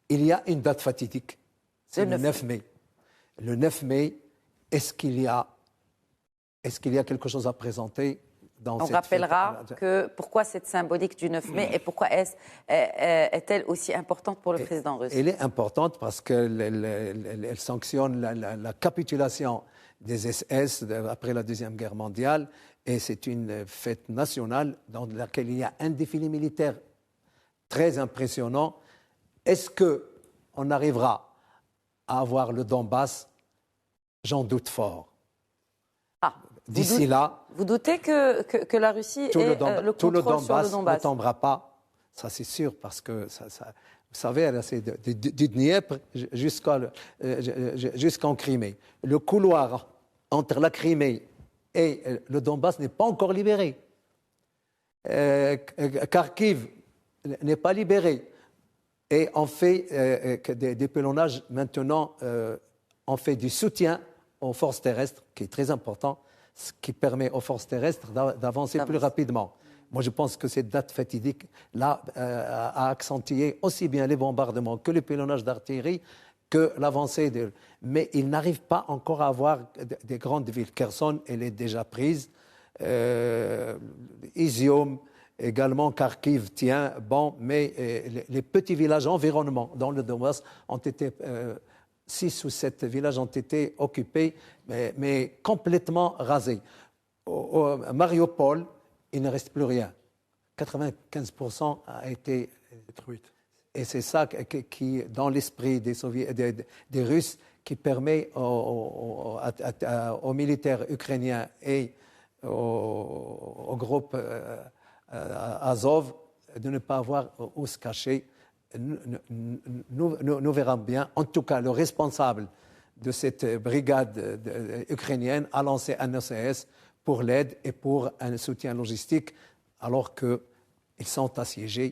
il y a une date fatidique, c'est le 9 mai. Le 9 mai, est-ce qu'il y a quelque chose à présenter dans cette rappellera fête? Pourquoi cette symbolique du 9 mai et pourquoi est-elle aussi importante pour le président russe? Elle est importante parce qu'elle sanctionne la capitulation des SS après la Deuxième Guerre mondiale et c'est une fête nationale dans laquelle il y a un défilé militaire très impressionnant. Est-ce qu'on arrivera à avoir le Donbass? J'en doute fort. D'ici là... Vous doutez que la Russie ait le contrôle sur le Donbass ne tombera pas, ça c'est sûr, parce que, vous savez, c'est du Dniepr jusqu'en Crimée. Le couloir entre la Crimée et le Donbass n'est pas encore libéré. Kharkiv n'est pas libéré. Et on fait des pèlerinages maintenant, on fait du soutien aux forces terrestres, qui est très important, ce qui permet aux forces terrestres d'avancer plus rapidement. Moi, je pense que cette date fatidique-là a accentué aussi bien les bombardements que les pèlerinages d'artillerie, que l'avancée. Mais ils n'arrivent pas encore à avoir des grandes villes. Kherson, elle est déjà prise. Izium, également Kharkiv tient. Bon, mais les petits villages environnants dans le Donbass ont été... 6 ou 7 villages ont été occupés, mais complètement rasés. Mariupol, il ne reste plus rien. 95% a été détruit. Et c'est ça qui, dans l'esprit des Russes, qui permet aux militaires ukrainiens et au groupe Azov de ne pas avoir où se cacher. Nous verrons bien. En tout cas, le responsable de cette brigade ukrainienne a lancé un OCS pour l'aide et pour un soutien logistique alors qu'ils sont assiégés.